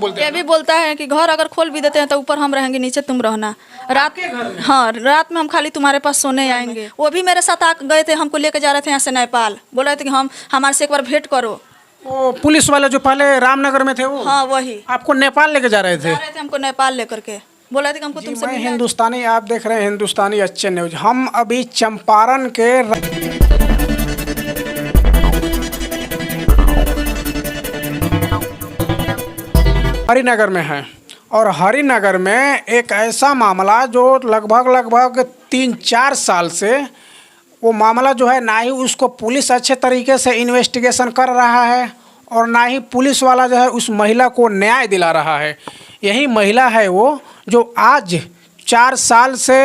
बोलते हैं? ये भी बोलता है कि घर अगर खोल भी देते हैं तो ऊपर हम रहेंगे, नीचे तुम रहना। रात हाँ, रात में हम खाली तुम्हारे पास सोने आएंगे। वो भी मेरे साथ आ गए थे, हमको लेके जा रहे थे यहाँ से नेपाल। बोल रहे थे कि हम हमारे से एक बार भेंट करो। वो पुलिस वाले जो पहले रामनगर में थे वो? हाँ वही आपको नेपाल लेके जा रहे थे? हमको नेपाल लेकर के। बोल रहे थे कि हमको तुमसे मैं मिलना है। हिंदुस्तानी, आप देख रहे हैं हिंदुस्तानी अच्छे न्यूज। हम अभी चंपारण के हरिनगर में हैं और हरिनगर में एक ऐसा मामला जो लगभग 3-4 साल से वो मामला जो है, ना ही उसको पुलिस अच्छे तरीके से इन्वेस्टिगेशन कर रहा है और ना ही पुलिस वाला जो है उस महिला को न्याय दिला रहा है। यही महिला है वो जो आज 4 साल से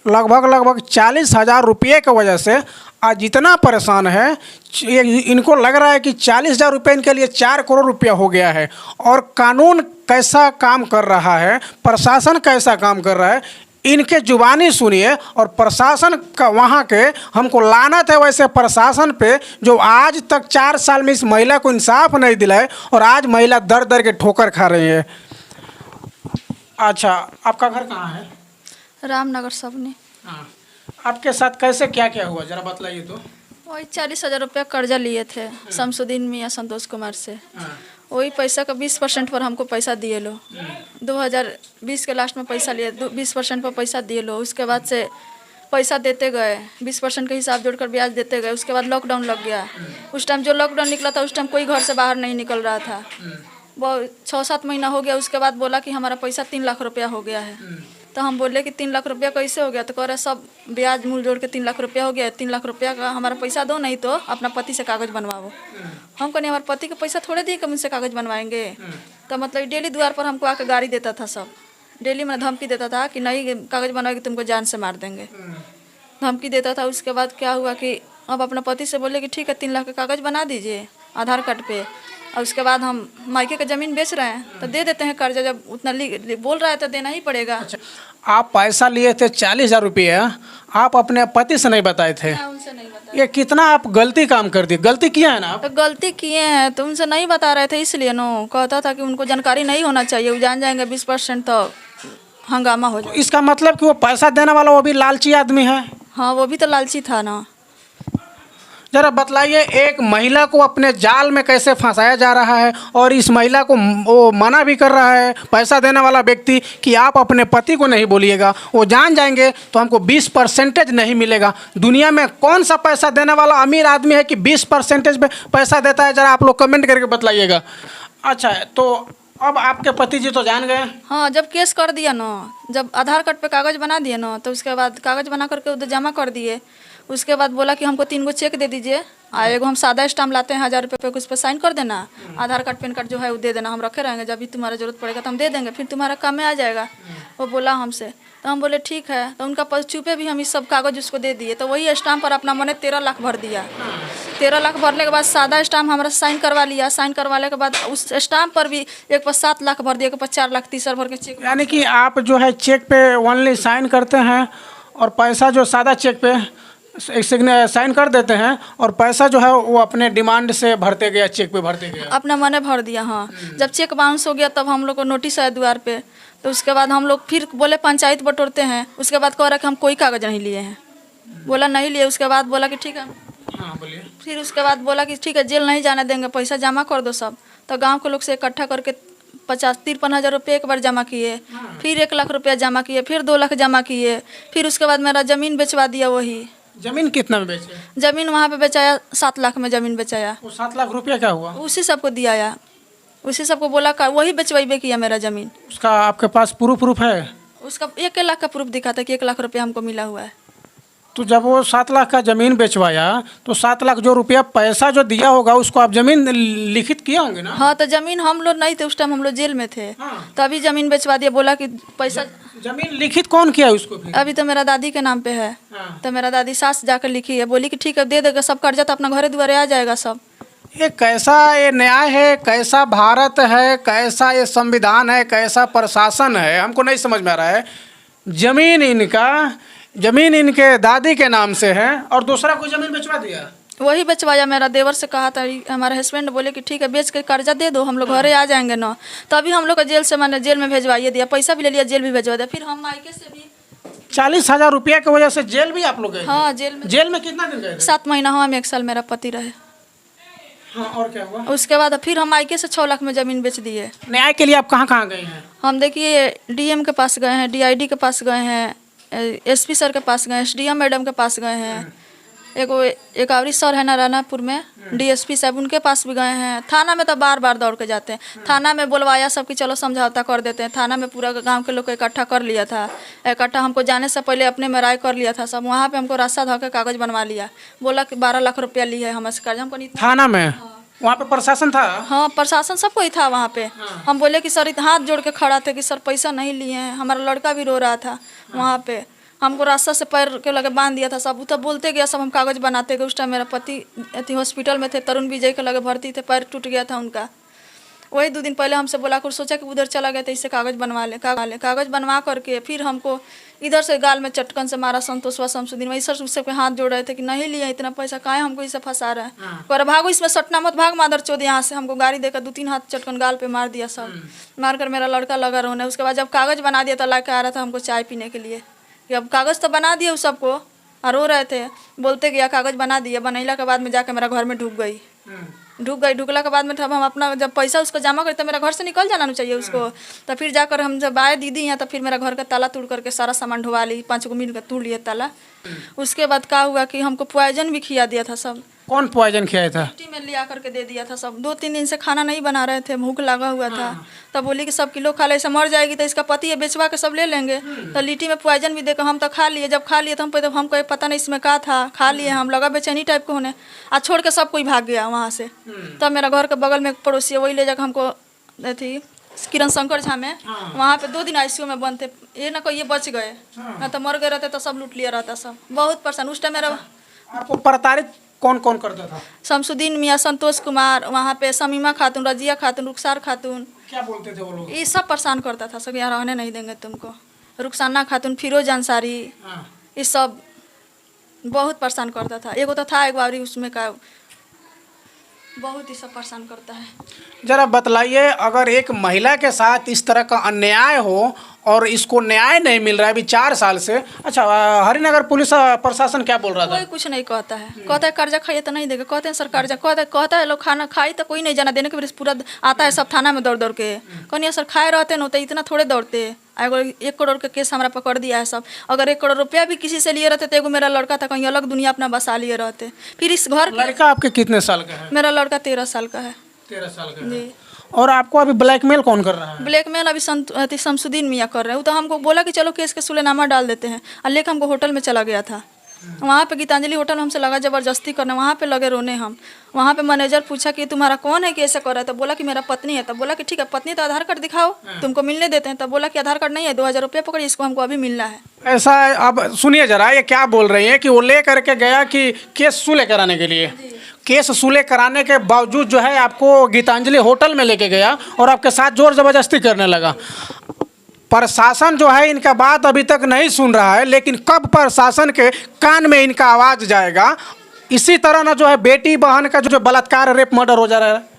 लगभग 40,000 रुपये की वजह से आज इतना परेशान है। इनको लग रहा है कि 40,000 रुपये इनके लिए 4 करोड़ रुपया हो गया है। और कानून कैसा काम कर रहा है, प्रशासन कैसा काम कर रहा है, इनके जुबानी सुनिए। और प्रशासन का वहाँ के हमको लानत है वैसे प्रशासन पे, जो आज तक 4 साल में इस महिला को इंसाफ नहीं दिलाए और आज महिला दर दर के ठोकर खा रही है। अच्छा, आपका घर कहाँ है? रामनगर सबने। हाँ, आपके साथ कैसे क्या क्या हुआ जरा बतलाइए तो। वही 40,000 रुपया कर्जा लिए थे शमसुद्दीन मियाँ संतोष कुमार से। वही पैसा का 20% पर हमको पैसा दिए लो। 2020 के लास्ट में पैसा लिए, 20% पर पैसा दिए लो। उसके बाद से पैसा देते गए, 20% के हिसाब जोड़कर ब्याज देते गए। उसके बाद लॉकडाउन लग गया। उस टाइम जो लॉकडाउन निकला था उस टाइम कोई घर से बाहर नहीं निकल रहा था। वो 6-7 महीना हो गया। उसके बाद बोला कि हमारा पैसा 3 लाख रुपया हो गया है। तो हम बोले कि 3 लाख रुपया कैसे हो गया? तो कह रहे सब ब्याज मूल जोड़ के 3 लाख रुपया हो गया। 3 लाख रुपया का हमारा पैसा दो, नहीं तो अपना पति से कागज़ बनवाओ। हम कहने हमारे पति का पैसा थोड़े दिए कि हम उनसे कागज़ बनवाएंगे। तो मतलब डेली द्वार पर हमको आकर गाड़ी देता था, सब डेली में धमकी देता था कि नहीं कागज़ बनवाएगी तुमको जान से मार देंगे, धमकी देता था। उसके बाद क्या हुआ कि अब अपना पति से बोले कि ठीक है 3 लाख का कागज़ बना दीजिए आधार कार्ड पे। और उसके बाद हम मायके का ज़मीन बेच रहे हैं तो दे देते हैं कर्जा। जब उतना बोल रहा है तो देना ही पड़ेगा। अच्छा, आप पैसा लिए थे 40,000 रुपये, आप अपने पति से नहीं बताए थे? उनसे नहीं बताया। ये कितना आप गलती काम कर दिए, गलती किया है ना आप? तो गलती किए हैं तो उनसे नहीं बता रहे थे, इसलिए नो कहता था कि उनको जानकारी नहीं होना चाहिए। वो जान जाएंगे 20% तो हंगामा हो जाए। इसका मतलब कि वो पैसा देने वाला वो भी लालची आदमी है? हाँ, वो भी तो लालची था ना। जरा बतलाइए, एक महिला को अपने जाल में कैसे फंसाया जा रहा है और इस महिला को वो मना भी कर रहा है पैसा देने वाला व्यक्ति कि आप अपने पति को नहीं बोलिएगा, वो जान जाएंगे तो हमको 20% नहीं मिलेगा। दुनिया में कौन सा पैसा देने वाला अमीर आदमी है कि 20% पे पैसा देता है? जरा आप लोग कमेंट करके बतलाइएगा। अच्छा, तो अब आपके पति जी तो जान गए? हाँ, जब केस कर दिया ना, जब आधार कार्ड पे कागज़ बना दिए ना, तो उसके बाद कागज़ बना करके उधर जमा कर दिए। उसके बाद बोला कि हमको 3 गो चेक दे दीजिए, एगो हम सादा स्टाम्प लाते हैं 1000 रुपये पे, उस पर साइन कर देना, आधार कार्ड पैन कार्ड जो है वो दे देना, हम रखे रहेंगे, जब भी तुम्हारा जरूरत पड़ेगा तो हम दे देंगे, फिर तुम्हारा काम में आ जाएगा। वो बोला हमसे, तो हम बोले ठीक है। तो उनका चुपे भी हम इस सब कागज़ उसको दे दिए। तो वही स्टाम्प पर अपना मैंने 13 लाख भर दिया। 13 लाख भरने के बाद सादा स्टाम्प हमारा साइन करवा लिया। साइन करवाने के बाद उस स्टाम्प पर भी एक पर 7 लाख भर दिया, एक पर 4 लाख तीसरा भर के चेक। यानी कि आप जो है चेक पे ओनली साइन करते हैं और पैसा जो सादा चेक पे साइन कर देते हैं और पैसा जो है वो अपने डिमांड से भरते गया, चेक पे भरते गया, अपना मने भर दिया। हाँ, जब चेक बाउंस हो गया तब हम लोग को नोटिस आया द्वार पे। तो उसके बाद हम लोग फिर बोले पंचायत बटोरते हैं। उसके बाद कह रहा कि हम कोई कागज़ नहीं लिए हैं। बोला नहीं लिए। उसके बाद बोला कि ठीक है। हाँ बोलिए। फिर उसके बाद बोला कि ठीक है जेल नहीं जाने देंगे, पैसा जमा कर दो सब। तो गाँव के लोग से इकट्ठा करके 53,000 रुपये एक बार जमा किए, फिर 1 लाख रुपया जमा किए, फिर 2 लाख जमा किए। फिर उसके बाद मेरा ज़मीन बेचवा दिया। वही ज़मीन कितना में बेचे? ज़मीन वहाँ पे बेचाया 7 लाख में ज़मीन बेचाया। वो 7 लाख रुपया क्या हुआ? उसी सबको दिया या उसी सबको बोला का वही बेचवाइबे किया मेरा ज़मीन। उसका आपके पास प्रूफ है? उसका 1 लाख का प्रूफ दिखाता कि 1 लाख रुपया हमको मिला हुआ है। तो जब वो 7 लाख का ज़मीन बेचवाया तो 7 लाख जो रुपया पैसा जो दिया होगा उसको आप ज़मीन लिखित किया होंगे ना? हाँ, तो ज़मीन हम लोग नहीं थे उस टाइम, हम लोग जेल में थे। हाँ। तो अभी ज़मीन बेचवा दिया। बोला कि पैसा ज़मीन लिखित कौन किया उसको फिर? अभी तो मेरा दादी के नाम पे है। हाँ। तो मेरा दादी सास जाकर लिखी है, बोली कि ठीक है दे देगा, सब कर्जा तो अपना घरे द्वारे आ जाएगा सब। ये कैसा ये न्याय है, कैसा भारत है, कैसा ये संविधान है, कैसा प्रशासन है, हमको नहीं समझ में आ रहा है। ज़मीन इनके दादी के नाम से है और दूसरा कोई ज़मीन बेचवा दिया। वही बेचवाया, मेरा देवर से कहा था, हमारे हस्बैंड बोले कि ठीक है बेच के कर्जा दे दो, हम लोग घरे आ जाएंगे ना। तभी हम लोग को जेल से मैंने जेल में भेजवाइए दिया, पैसा भी ले लिया, जेल भी भेजवा दिया। फिर हम मायके से भी 40,000 रुपया की वजह से जेल भी आप लोग गए? हाँ जेल में। जेल में कितना दिन गए थे? 7 महीना हाँ, हम 1 साल मेरा पति रहे। हाँ, और क्या हुआ? उसके बाद फिर हम मायके से 6 लाख में ज़मीन बेच दिए। न्याय के लिए आप कहाँ कहाँ गए हैं? हम देखिए डीएम के पास गए हैं, डीआईडी के पास गए हैं, एसपी सर के पास गए हैं, एसडीएम मैडम के पास गए हैं, एक आवरी सर है नारायणपुर में डीएसपी साहब, उनके पास भी गए हैं। थाना में तो बार बार दौड़ के जाते हैं। थाना में बुलवाया सब कि चलो समझौता कर देते हैं। थाना में पूरा गांव के लोग को इकट्ठा कर लिया था। इकट्ठा हमको जाने से पहले अपने में राय कर लिया था सब। वहाँ पे हमको रास्ता धो के कागज़ बनवा लिया, बोला कि 12 लाख रुपया ली है हमसे कर्ज। हमको नहीं थाना में? वहाँ पे प्रशासन था? हाँ प्रशासन सब कोई था वहाँ पे। हम बोले कि सर हाथ जोड़ के खड़ा थे कि सर पैसा नहीं लिए हैं। हमारा लड़का भी रो रहा था वहाँ पे। हमको रास्ता से पैर के लगे बांध दिया था सब। वो तो बोलते गया सब, हम कागज़ बनाते गए। उस टाइम मेरा पति अति हॉस्पिटल में थे, तरुण विजय के लगे भर्ती थे, पैर टूट गया था उनका। वही 2 दिन पहले हमसे बोला कर, सोचा कि उधर चला गया था, इससे कागज़ बनवा ले। कागज़ बनवा करके फिर हमको इधर से गाल में चटकन से मारा संतोषवा शमसुद्दीन। वही सर उससे पे हाथ जोड़ रहे थे कि नहीं लिए इतना पैसा, काहे हमको इससे फंसा रहे हैं। पर भागो इसमें सटना मत, भाग मादर चौध यहाँ से। हमको गाड़ी देकर 2-3 हाथ चटकन गाल पे मार दिया सब। मार कर मेरा लड़का लगा रोने। उसके बाद जब कागज़ बना दिया तो ला के आ रहा था हमको चाय पीने के लिए कि अब कागज़ तो बना दिए उस सबको, और रो रहे थे। बोलते गया कागज़ बना दिया। बनैला के बाद में जाकर मेरा घर में ढुक गई। ढुकला के बाद में तब हम अपना जब पैसा उसको जमा करते, मेरा घर से निकल जाना नहीं चाहिए उसको। तो फिर जाकर हम जब आए दीदी यहाँ, तो फिर मेरा घर का ताला तोड़ करके सारा सामान ढुवा ली। 5 गो मिल कर तोड़ लिए ताला। उसके बाद क्या हुआ कि हमको पॉइजन भी खिया दिया था सब। कौन पॉइजन खिलाया था? मिट्टी में लिया करके दे दिया था सब। 2-3 दिन से खाना नहीं बना रहे थे, भूख लगा हुआ था। तब बोली कि सब किलो खा ले, ऐसे मर जाएगी तो इसका पति है बेचवा के सब ले लेंगे। तो लिट्टी में पॉइजन भी देकर हम तो खा लिए। जब खा लिए तो हमको पता नहीं इसमें क्या था। खा लिए हम, लगा बेचैनी टाइप को होने, आज छोड़ के सब कोई भाग गया वहाँ से। तब मेरा घर के बगल में एक पड़ोसी है, वही ले जाकर हमको थी किरण शंकर झा में, वहाँ पे 2 दिन आईसीयू में बंद थे। ये ना कोई ये बच गए, ना तो मर गए रहते तो सब लूट लिया रहता सब। बहुत परेशान उस टाइम मेरा। आपको प्रताड़ित कौन कौन करता था? शमसुद्दीन मियाँ, संतोष कुमार, वहाँ पे शमीमा खातून, रजिया खातून, रुखसार खातून। क्या बोलते थे वो लोग? ये सब परेशान करता था सब, यहाँ रहने नहीं देंगे तुमको। रुखसाना खातून, फिरोज अंसारी, ये सब बहुत परेशान करता था। एगो तो था एक बारी उसमें का, बहुत ही सब परेशान करता है। जरा बतलाइए, अगर एक महिला के साथ इस तरह का अन्याय हो और इसको न्याय नहीं मिल रहा है अभी 4 साल से। अच्छा, हरिनगर पुलिस प्रशासन क्या बोल रहा था? कोई कुछ नहीं कहता है। कहता है कर्जा खाइए तो नहीं देगा। कहते हैं सर कर्जा, कहता है लोग खाना खाई तो कोई नहीं जाना देने के वजह पूरा आता है सब थाना में दौड़ दौड़ के। कहनी सर खाए रहते न तो इतना थोड़े दौड़ते। अगर 1 करोड़ के केस हमारा पकड़ दिया है सब। अगर 1 करोड़ रुपया भी किसी से लिए रहते तो एगो मेरा लड़का था, कहीं अलग दुनिया अपना बसा लिए रहते। फिर इस घर लड़का आपके कितने साल का है? मेरा लड़का 13 साल का है। 13 साल का जी। है। और आपको अभी ब्लैकमेल कौन कर रहा है? ब्लैकमेल अभी शमसुद्दीन मियाँ कर रहे हैं। वो तो हमको बोला कि चलो केस के सुलेनामा डाल देते हैं, और लेकर हमको होटल में चला गया था। वहाँ पे गीतांजलि होटल में हमसे लगा ज़बरदस्ती करने। वहाँ पे लगे रोने हम। वहाँ पे मैनेजर पूछा कि तुम्हारा कौन है कि ऐसा कर रहा है? तो बोला कि मेरा पत्नी है। तब बोला कि ठीक है पत्नी तो आधार कार्ड दिखाओ, तुमको मिलने देते हैं। तब बोला कि आधार कार्ड नहीं है, 2000 रुपये पकड़िए, इसको हमको अभी मिलना है। ऐसा है। अब सुनिए जरा, ये क्या बोल रही हैं कि वो ले करके गया कि केस सुलह कराने के लिए। केस सुलह कराने के बावजूद जो है आपको गीतांजलि होटल में लेके गया और आपके साथ जोर ज़बरदस्ती करने लगा। प्रशासन जो है इनका बात अभी तक नहीं सुन रहा है, लेकिन कब प्रशासन के कान में इनका आवाज़ जाएगा। इसी तरह ना जो है बेटी बहन का जो बलात्कार, रेप, मर्डर हो जा रहा है,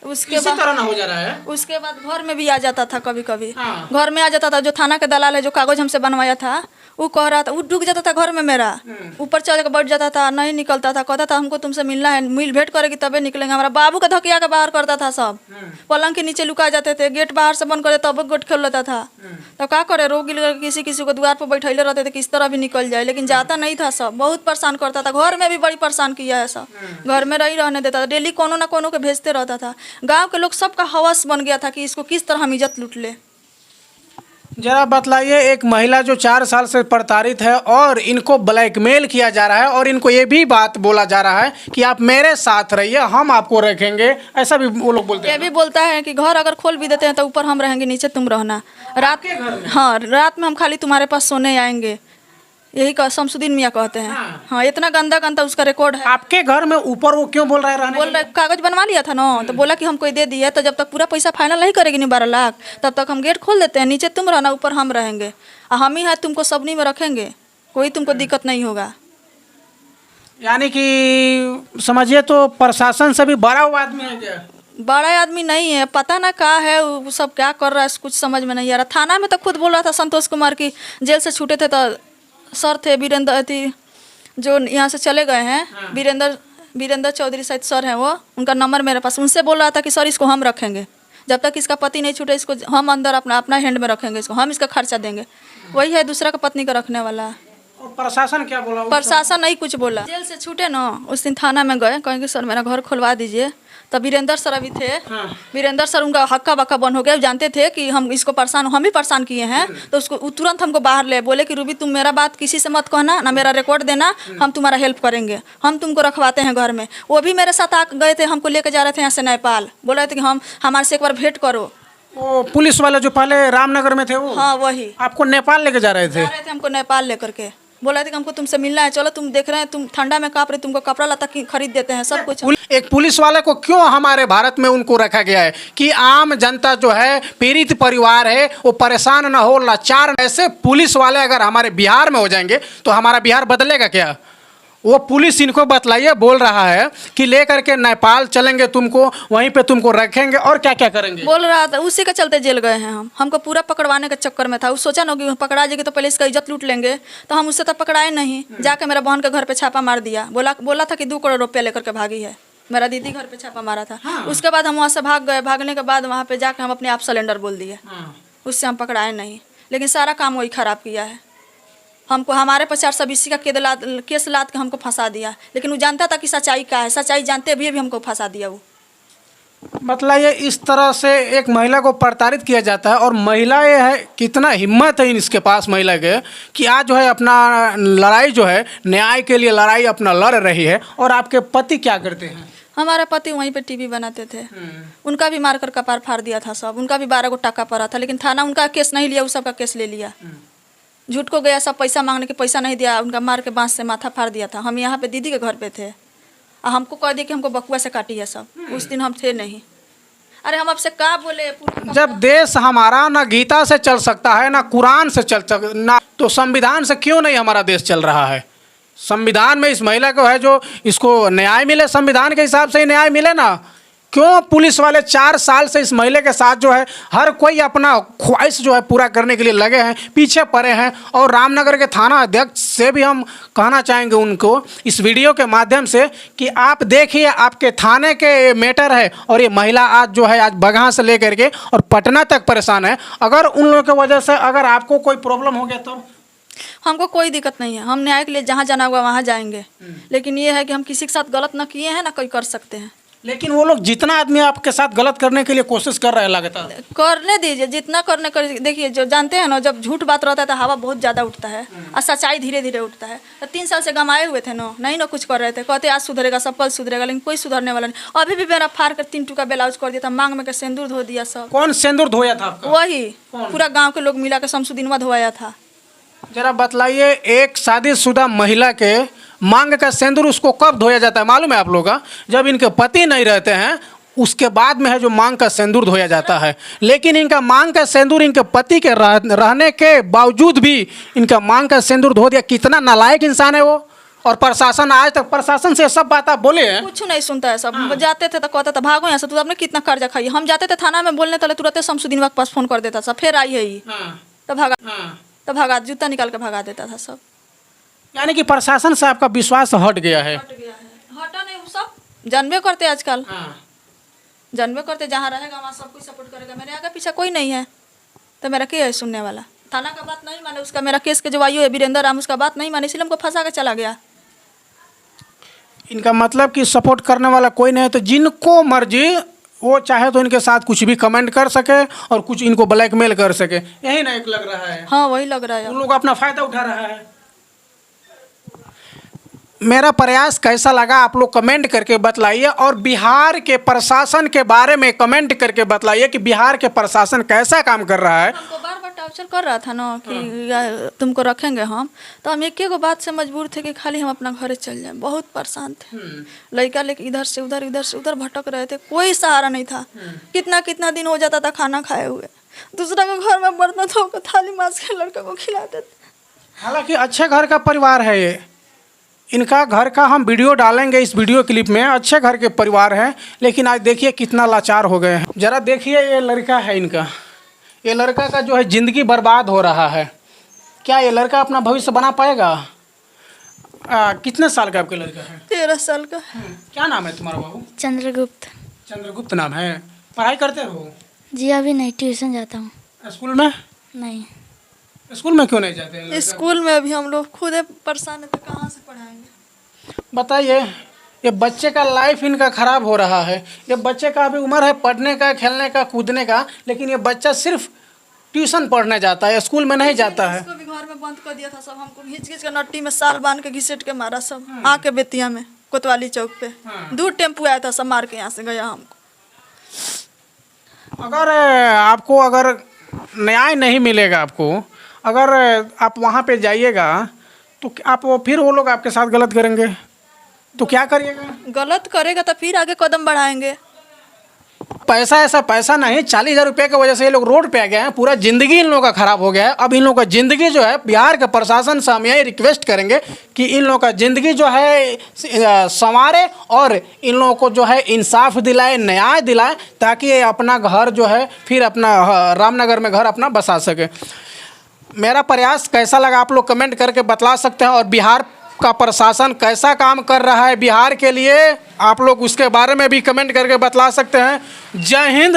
उसके इसी तरह ना हो जा रहा है। उसके बाद घर में भी आ जाता था कभी कभी। घर में आ जाता था। जो थाना के दलाल है जो कागज हमसे बनवाया था, वो कह रहा था, वो ढुक जाता था घर में मेरा, ऊपर चढ़ के बैठ जाता था, नहीं निकलता था। कहता था हमको तुमसे मिलना है, मिल भेंट करेगी तबे निकलेंगे। हमारा बाबू का धकिया के बाहर करता था सब। पलंग के नीचे लुका जाते थे, गेट बाहर से बंद कर देता, तब गेट खोल लेता था। तो क्या करे, रोगी किसी किसी को द्वार पर बैठैले रहते थे किस तरह भी निकल जाए, लेकिन जाता नहीं था सब। बहुत परेशान करता था। घर में भी बड़ी परेशान किया है सब। घर में नहीं रहने देता था। डेली कोनो ना कोनो के भेजते रहता था। गाँव के लोग सबका हवस बन गया था कि इसको किस तरह हम इज्जत लूट ले। जरा बतलाइए, एक महिला जो 4 साल से प्रताड़ित है और इनको ब्लैकमेल किया जा रहा है और इनको ये भी बात बोला जा रहा है कि आप मेरे साथ रहिए, हम आपको रखेंगे, ऐसा भी वो लोग बोलते हैं। ये भी बोलता है कि घर अगर खोल भी देते हैं तो ऊपर हम रहेंगे, नीचे तुम रहना। रात हाँ, रात में हम खाली तुम्हारे पास सोने आएंगे, यही शमसुद्दीन मियाँ कहते हैं। हाँ, इतना गंदा गंदा उसका रिकॉर्ड है। आपके घर में ऊपर वो क्यों बोल रहा है रहने? बोल रहा कागज बनवा लिया था ना, तो बोला कि हमको दे दिया, तो जब तक पूरा पैसा फाइनल नहीं करेगी नहीं 12 लाख, तब तक हम गेट खोल देते हैं, नीचे तुम रहना, ऊपर हम रहेंगे। हम ही है तुमको सबनी में रखेंगे, कोई तुमको दिक्कत नहीं होगा। यानी कि समझिए तो प्रशासन से भी बड़ा हुआ आदमी है क्या? बड़ा आदमी नहीं है, पता ना क्या है, वो सब क्या कर रहा है कुछ समझ में नहीं आ रहा। थाना में तो खुद बोल रहा था संतोष कुमार की जेल से छूटे थे तो सर थे वीरेंद्र अति जो यहाँ से चले गए हैं, वीरेंद्र चौधरी शायद सर हैं वो, उनका नंबर मेरे पास, उनसे बोल रहा था कि सर इसको हम रखेंगे, जब तक इसका पति नहीं छूटे इसको हम अंदर अपना हैंड में रखेंगे, इसको हम इसका खर्चा देंगे। वही है, दूसरा का पत्नी का रखने वाला है। और प्रशासन क्या बोला? प्रशासन नहीं कुछ बोला। जेल से छूटे ना, उस दिन थाना में गए, कहेंगे सर मेरा घर खुलवा दीजिए, तब वीरेंद्र सर अभी थे। वीरेंद्र सर उनका हक्का बक्का बंद हो गया, जानते थे कि हम इसको परेशान, हम ही परेशान किए हैं, तो उसको तुरंत हमको बाहर ले बोले कि रूबी तुम मेरा बात किसी से मत कहना, ना मेरा रिकॉर्ड देना, हम तुम्हारा हेल्प करेंगे, हम तुमको रखवाते हैं घर में। वो भी मेरे साथ आ गए थे, हमको लेके जा रहे थे यहाँ से नेपाल, बोल रहे थे कि हम हमारे से एक बार भेंट करो। वो पुलिस वाले जो पहले रामनगर में थे वो? हाँ वही आपको नेपाल लेके जा रहे थे? हमको नेपाल लेकर के बोला था कि हमको तुमसे मिलना है, चलो तुम देख रहे हैं तुम ठंडा में काँप रहे, तुमको कपड़ा लता खरीद देते हैं, सब कुछ। एक पुलिस वाले को क्यों हमारे भारत में उनको रखा गया है कि आम जनता जो है, पीड़ित परिवार है, वो परेशान ना हो, लाचार। ऐसे पुलिस वाले अगर हमारे बिहार में हो जाएंगे तो हमारा बिहार बदलेगा क्या? वो पुलिस इनको बतलाइए, बोल रहा है कि लेकर के नेपाल चलेंगे, तुमको वहीं पे तुमको रखेंगे और क्या क्या करेंगे, बोल रहा था। उसी के चलते जेल गए हैं हम, हमको पूरा पकड़वाने के चक्कर में था। वो सोचा ना कि पकड़ा जाएगी तो पहले इसका इज्जत लूट लेंगे, तो हम उससे तो पकड़ाए नहीं, जाके मेरा बहन के घर पे छापा मार दिया। बोला था कि 2 करोड़ रुपया लेकर के भागी है, मेरा दीदी घर पे छापा मारा था। उसके बाद हम वहाँ से भाग गए, भागने के बाद वहाँ पे जाके हम अपने आप सिलेंडर बोल दिए, उससे हम पकड़ाए नहीं, लेकिन सारा काम वही खराब किया है। हमको हमारे पर 420 का केस लाद के हमको फंसा दिया, लेकिन वो जानता था कि सच्चाई क्या है, सच्चाई जानते भी हमको फंसा दिया। वो मतलब ये इस तरह से एक महिला को प्रताड़ित किया जाता है। और महिला ये है, कितना हिम्मत है इसके पास महिला के कि आज जो है अपना लड़ाई जो है, न्याय के लिए लड़ाई अपना लड़ रही है। और आपके पति क्या करते हैं? हमारे पति वहीं पे टीवी बनाते थे, उनका भी मारकर कपार फाड़ दिया था सब, उनका भी 12 गो टाका पड़ा था, लेकिन थाना उनका केस नहीं लिया, उस सबका केस ले लिया। झूठ को गया, सब पैसा मांगने के पैसा नहीं दिया, उनका मार के बांस से माथा फाड़ दिया था। हम यहाँ पे दीदी के घर पे थे, हमको कह दिया कि हमको बकुआ से काटी है सब, उस दिन हम थे नहीं। अरे हम आपसे क्या बोले? जब देश हमारा ना गीता से चल सकता है, ना कुरान से चल सकता, ना तो संविधान से क्यों नहीं हमारा देश चल रहा है? संविधान में इस महिला को है जो इसको न्याय मिले, संविधान के हिसाब से ही न्याय मिले ना। क्यों पुलिस वाले 4 साल से इस महिला के साथ जो है हर कोई अपना ख्वाहिश जो है पूरा करने के लिए लगे हैं, पीछे पड़े हैं। और रामनगर के थाना अध्यक्ष से भी हम कहना चाहेंगे उनको इस वीडियो के माध्यम से कि आप देखिए, आपके थाने के मैटर है और ये महिला आज जो है आज बगहा से लेकर के और पटना तक परेशान है। अगर उन लोगों की वजह से अगर आपको कोई प्रॉब्लम हो गया तो? हमको कोई दिक्कत नहीं है, हम न्याय के लिए जहाँ जाना होगा वहाँ जाएंगे, लेकिन ये है कि हम किसी के साथ गलत ना किए हैं ना कोई कर सकते हैं। लेकिन वो लोग जितना आदमी आपके साथ गलत करने के लिए कोशिश कर रहे हैं लगातार, करने दीजिए, जितना करने कर। देखिए जो जानते हैं ना, जब झूठ बात रहता है तो हवा बहुत ज़्यादा उठता है और सच्चाई धीरे धीरे उठता है। तो 3 साल से गमाए हुए थे ना, नहीं ना कुछ कर रहे थे, कहते आज सुधरेगा सब, कल सुधरेगा, लेकिन कोई सुधरने वाला नहीं। अभी भी मेरा फाड़ कर 3 टुकड़ा ब्लाउज कर दिया था, मांग में के सिंदूर धो दिया सब। कौन सिंदूर धोया था आपका? वही पूरा गाँव के लोग मिला के शमसुद्दीनवा धोया था। जरा बतलाइए, एक शादीशुदा महिला के मांग का सिंदूर उसको कब धोया जाता है मालूम है आप लोग का? जब इनके पति नहीं रहते हैं उसके बाद में है जो मांग का सिंदूर धोया जाता है। लेकिन इनका मांग का सिंदूर इनके पति के रहने के बावजूद भी इनका मांग का सिंदूर धो दिया। कितना नालायक इंसान है वो। और प्रशासन, आज तक प्रशासन से सब बात आप बोले हैं? कुछ नहीं सुनता है सब। जाते थे तो कहता था भागो यहाँ से, तू आपने कितना कर्जा खाई। हम जाते थे थाना में बोलने तले तुरंत शमसुद्दीनवा के पास फोन कर देता था, फिर आई है ये तो भगा जूता निकाल के भगा देता था सब। यानी कि प्रशासन से आपका विश्वास हट गया है? हटा नहीं, वो सब जानबे करते आजकल, जानबे करते, जहाँ रहेगा वहाँ सब कुछ सपोर्ट करेगा। मेरे आगे पीछे कोई नहीं है तो मेरा क्या है सुनने वाला? थाना का बात नहीं माने, उसका मेरा केस के जो वायु है वीरेंद्र राम, उसका बात नहीं माने, इसलिए हमको फंसा के चला गया। इनका मतलब कि सपोर्ट करने वाला कोई नहीं है, तो जिनको मर्जी वो चाहे तो इनके साथ कुछ भी कमेंट कर सके और कुछ इनको ब्लैकमेल कर सके, यही ना एक लग रहा है? हाँ वही लग रहा है, उन लोग अपना फायदा उठा रहा है। मेरा प्रयास कैसा लगा आप लोग कमेंट करके बतलाइए। और बिहार के प्रशासन के बारे में कमेंट करके बतलाइए कि बिहार के प्रशासन कैसा काम कर रहा है। हमको बार बार टॉर्चर कर रहा था ना कि तुमको रखेंगे हम, तो हम एक बात से मजबूर थे कि खाली हम अपना घर चल जाएं। बहुत परेशान थे, लड़का लेके इधर से उधर भटक रहे थे, कोई सहारा नहीं था। कितना दिन हो जाता था खाना खाए हुए, दूसरा के घर में बर्तन धो के थाली मांस के लड़के को खिलाते थे। हालांकि अच्छे घर का परिवार है ये, इनका घर का हम वीडियो डालेंगे इस वीडियो क्लिप में। अच्छे घर के परिवार हैं, लेकिन आज देखिए कितना लाचार हो गए हैं। ज़रा देखिए ये लड़का है इनका, ये लड़का का जो है ज़िंदगी बर्बाद हो रहा है। क्या ये लड़का अपना भविष्य बना पाएगा? कितने साल का आपके लड़का है? 13 साल का। क्या नाम है तुम्हारा बाबू? चंद्रगुप्त। चंद्रगुप्त नाम है। पढ़ाई करते हो? जी अभी नहीं, ट्यूशन जाता हूँ। स्कूल में? नहीं। स्कूल में क्यों नहीं जाते हैं? स्कूल में अभी हम लोग खुद परेशान है, तो कहाँ से पढ़ाएंगे? बताइए, ये बच्चे का लाइफ इनका ख़राब हो रहा है। ये बच्चे का अभी उम्र है पढ़ने का, खेलने का, कूदने का, लेकिन ये बच्चा सिर्फ ट्यूशन पढ़ने जाता है, स्कूल में नहीं जाता है। इसको भी घर में बंद कर दिया था सब, हमको घींच घींच के नट्टी में साल बांध के घिसेट के मारा सब। आके बेतिया में कोतवाली चौक पे 2 टेम्पू आया था, सब मार के यहाँ से गया हमको। अगर आपको अगर न्याय नहीं मिलेगा, आपको अगर आप वहाँ पे जाइएगा तो आप फिर वो लोग आपके साथ गलत करेंगे तो क्या करिएगा? गलत करेगा तो फिर आगे कदम बढ़ाएंगे। पैसा ऐसा पैसा नहीं, 40,000 रुपये की वजह से ये लोग रोड पे आ गए हैं। पूरा ज़िंदगी इन लोगों का ख़राब हो गया है। अब इन लोगों का ज़िंदगी जो है, बिहार के प्रशासन से हम यही रिक्वेस्ट करेंगे कि इन लोगों का ज़िंदगी जो है संवारे और इन लोगों को जो है इंसाफ दिलाए, न्याय दिलाए, ताकि ये अपना घर जो है फिर अपना रामनगर में घर अपना बसा सके। मेरा प्रयास कैसा लगा आप लोग कमेंट करके बतला सकते हैं, और बिहार का प्रशासन कैसा काम कर रहा है बिहार के लिए, आप लोग उसके बारे में भी कमेंट करके बतला सकते हैं। जय हिंद।